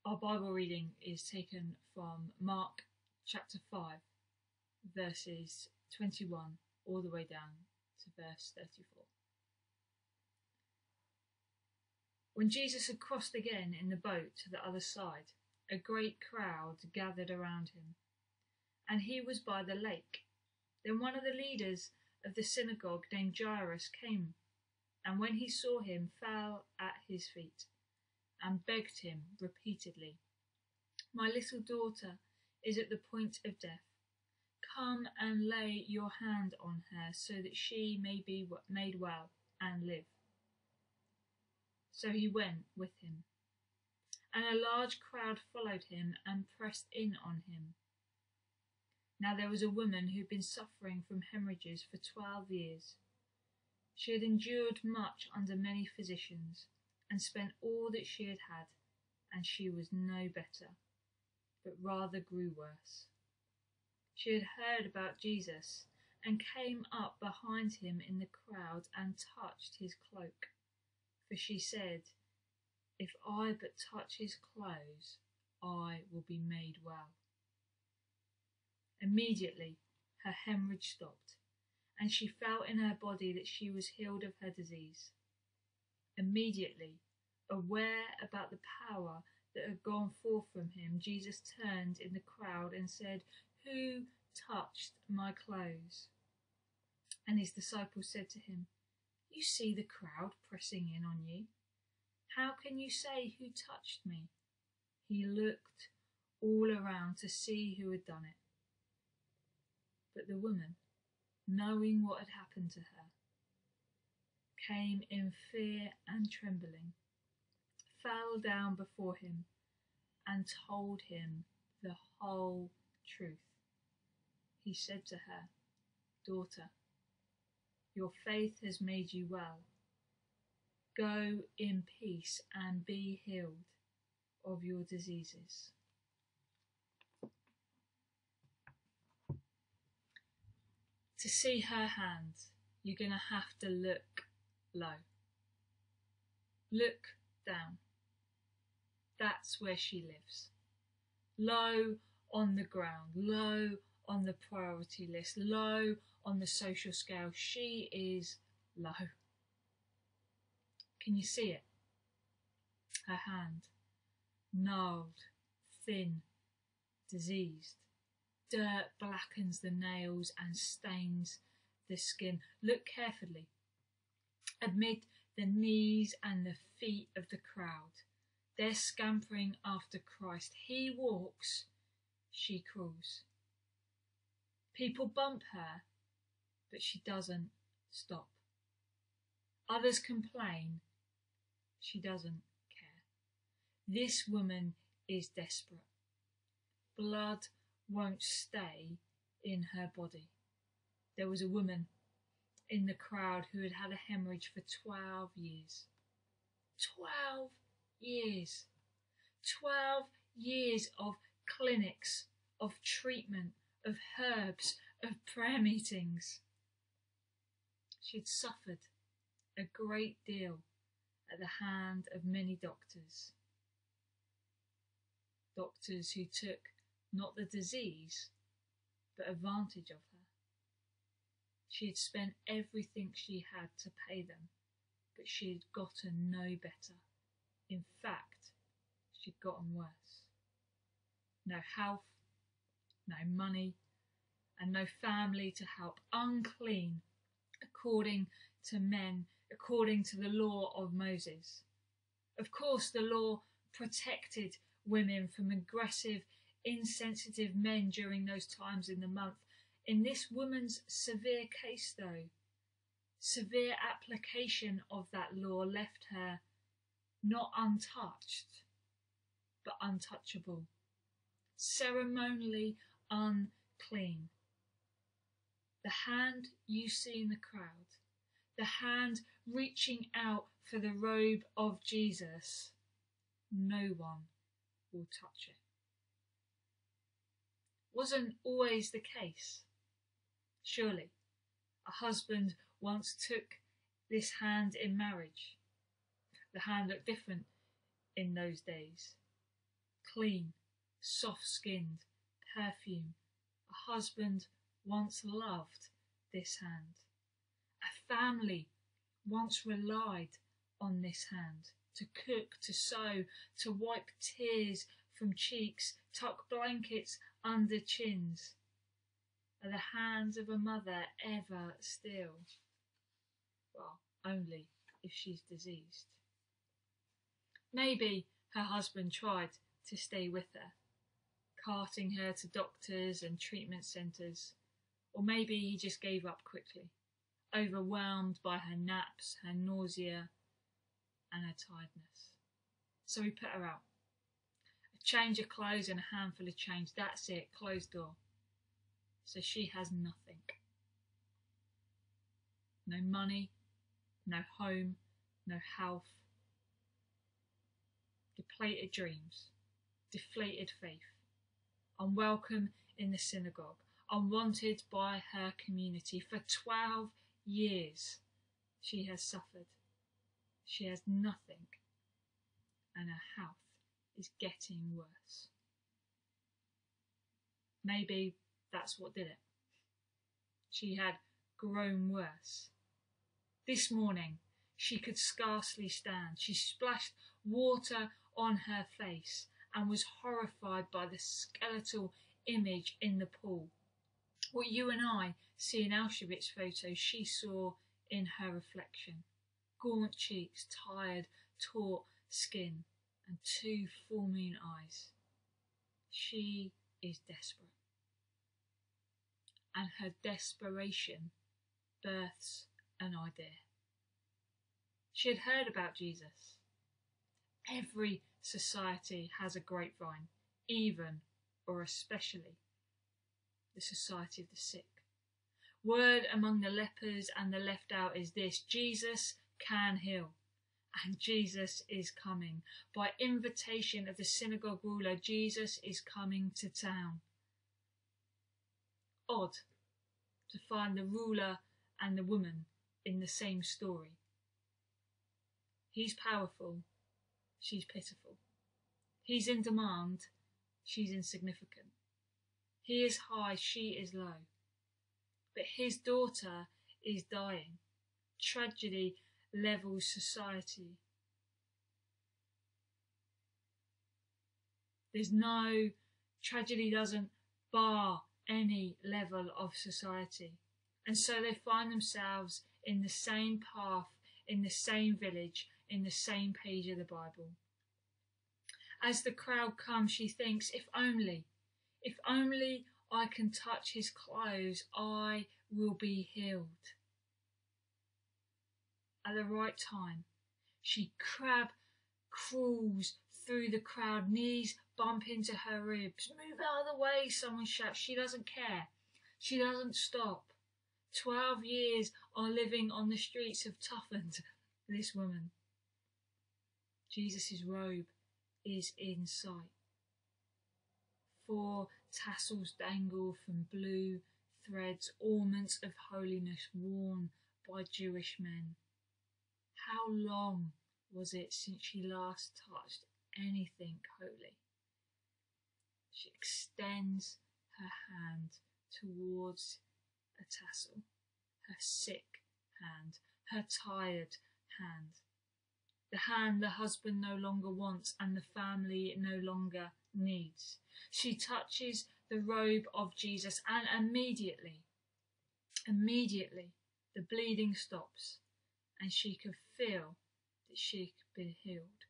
Our Bible reading is taken from Mark chapter 5, verses 21 all the way down to verse 34. When Jesus had crossed again in the boat to the other side, a great crowd gathered around him, and he was by the lake. Then one of the leaders of the synagogue named Jairus came, and when he saw him, fell at his feet and begged him repeatedly, "My little daughter is at the point of death. Come and lay your hand on her so that she may be made well and live." So he went with him, and a large crowd followed him and pressed in on him. Now there was a woman who had been suffering from hemorrhages for 12 years. She had endured much under many physicians and spent all that she had had, and she was no better, but rather grew worse. She had heard about Jesus and came up behind him in the crowd and touched his cloak. For she said, "If I but touch his clothes, I will be made well." Immediately her hemorrhage stopped, and she felt in her body that she was healed of her disease. Immediately, aware about the power that had gone forth from him, Jesus turned in the crowd and said, "Who touched my clothes?" And his disciples said to him, "You see the crowd pressing in on you. How can you say, 'Who touched me?'" He looked all around to see who had done it. But the woman, knowing what had happened to her, came in fear and trembling, fell down before him, and told him the whole truth. He said to her, "Daughter, your faith has made you well. Go in peace and be healed of your diseases." To see her hand, you're going to have to look low. Look down. That's where she lives. Low on the ground, low on the priority list, low on the social scale. She is low. Can you see it? Her hand, gnarled, thin, diseased. Dirt blackens the nails and stains the skin. Look carefully. Amid the knees and the feet of the crowd, they're scampering after Christ. He walks, she crawls. People bump her, but she doesn't stop. Others complain, she doesn't care. This woman is desperate. Blood won't stay in her body. There was a woman in the crowd who had had a hemorrhage for 12 years. 12 years. 12 years of clinics, of treatment, of herbs, of prayer meetings. She had suffered a great deal at the hand of many doctors. Doctors who took not the disease, but advantage of her. She had spent everything she had to pay them, but she had gotten no better. In fact, she'd gotten worse. No health, no money, and no family to help. Unclean, according to men, according to the law of Moses. Of course, the law protected women from aggressive, insensitive men during those times in the month. In this woman's severe case, though, severe application of that law left her not untouched, but untouchable, ceremonially unclean. The hand you see in the crowd, the hand reaching out for the robe of Jesus, no one will touch it. Wasn't always the case. Surely, a husband once took this hand in marriage. The hand looked different in those days. clean, soft-skinned, perfume. A husband once loved this hand. A family once relied on this hand to cook, to sew, to wipe tears from cheeks, tuck blankets under chins. Are the hands of a mother ever still? Well, only if she's diseased. Maybe her husband tried to stay with her, carting her to doctors and treatment centres, or maybe he just gave up quickly, overwhelmed by her naps, her nausea and her tiredness. So he put her out. A change of clothes and a handful of change, that's it, closed door. So she has nothing. No money, no home, no health. Depleted dreams, deflated faith, unwelcome in the synagogue, unwanted by her community. For 12 years she has suffered. She has nothing, and her health is getting worse. Maybe that's what did it. She had grown worse. This morning she could scarcely stand. She splashed water on her face and was horrified by the skeletal image in the pool. What you and I see in Auschwitz photos, she saw in her reflection. Gaunt cheeks, tired, taut skin, and 2 full moon eyes. She is desperate. And her desperation births an idea. She had heard about Jesus. Every society has a grapevine, even or especially the society of the sick. Word among the lepers and the left out is this: Jesus can heal, and Jesus is coming. By invitation of the synagogue ruler, Jesus is coming to town. Odd to find the ruler and the woman in the same story. He's powerful, she's pitiful. He's in demand, she's insignificant. He is high, she is low. But his daughter is dying. Tragedy levels society. Tragedy doesn't bar any level of society. And so they find themselves in the same path, in the same village, in the same page of the Bible. As the crowd comes, she thinks, if only I can touch his clothes, I will be healed. At the right time, she crab crawls through the crowd, knees bump into her ribs. Move out of the way, someone shouts. She doesn't care. She doesn't stop. 12 years are living on the streets have toughened this woman. Jesus' robe is in sight. 4 tassels dangle from blue threads, ornaments of holiness worn by Jewish men. How long was it since she last touched anything holy? She extends her hand towards a tassel, her sick hand, her tired hand, the hand the husband no longer wants and the family no longer needs. She touches the robe of Jesus, and immediately the bleeding stops and she can feel that she can be healed.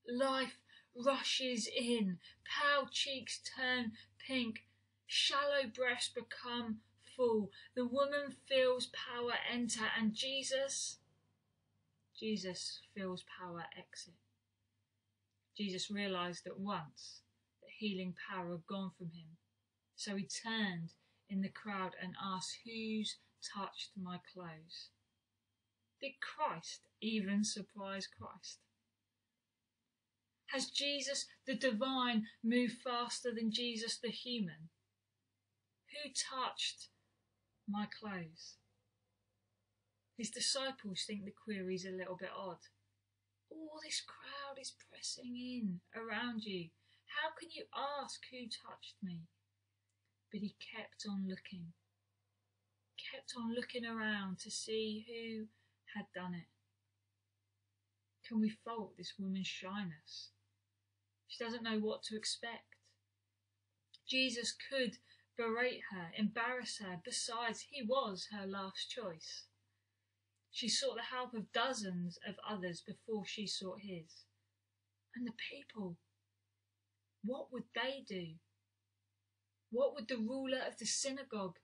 Life rushes in, pale cheeks turn pink, shallow breasts become full. The woman feels power enter, and Jesus feels power exit. Jesus realised at once that healing power had gone from him. So he turned in the crowd and asked, "Who's touched my clothes?" Did Christ even surprise Christ? Has Jesus the divine moved faster than Jesus the human? Who touched my clothes? His disciples think the query's a little bit odd. All this crowd is pressing in around you. How can you ask who touched me? But he kept on looking around to see who had done it. Can we fault this woman's shyness? She doesn't know what to expect. Jesus could berate her, embarrass her. Besides, he was her last choice. She sought the help of dozens of others before she sought his. And the people, what would they do? What would the ruler of the synagogue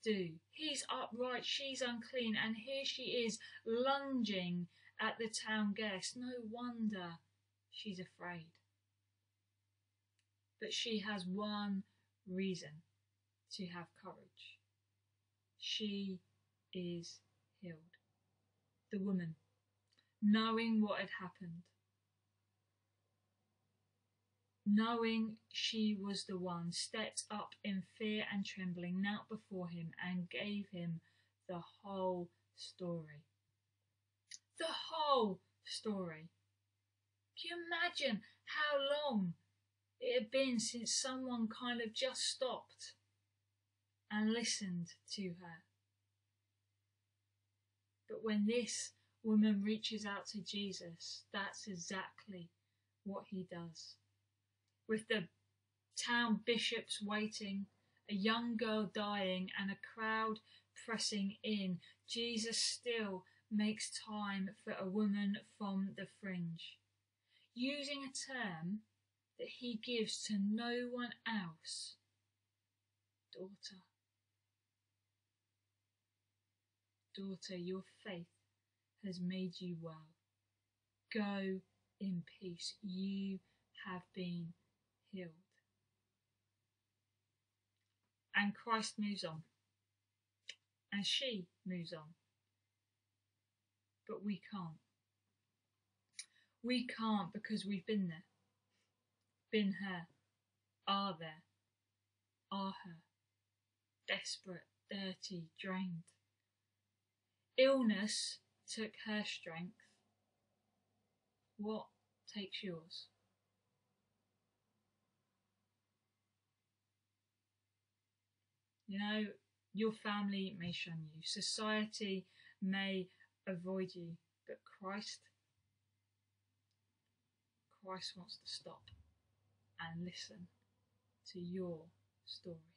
do? He's upright, she's unclean, and here she is lunging at the town guest. No wonder she's afraid. But she has one reason to have courage. She is healed. The woman, knowing what had happened, knowing she was the one, stepped up in fear and trembling, knelt before him and gave him the whole story. The whole story. Can you imagine how long it had been since someone kind of just stopped and listened to her? But when this woman reaches out to Jesus, that's exactly what he does. With the town bishops waiting, a young girl dying, and a crowd pressing in, Jesus still makes time for a woman from the fringe, using a term that he gives to no one else. Daughter. Daughter, your faith has made you well. Go in peace. You have been healed. And Christ moves on. And she moves on. But we can't. We can't because we've been there. Been her. Are there. Are her. Desperate, dirty, drained. Illness took her strength. What takes yours? You know, your family may shun you, society may avoid you, but Christ wants to stop and listen to your story.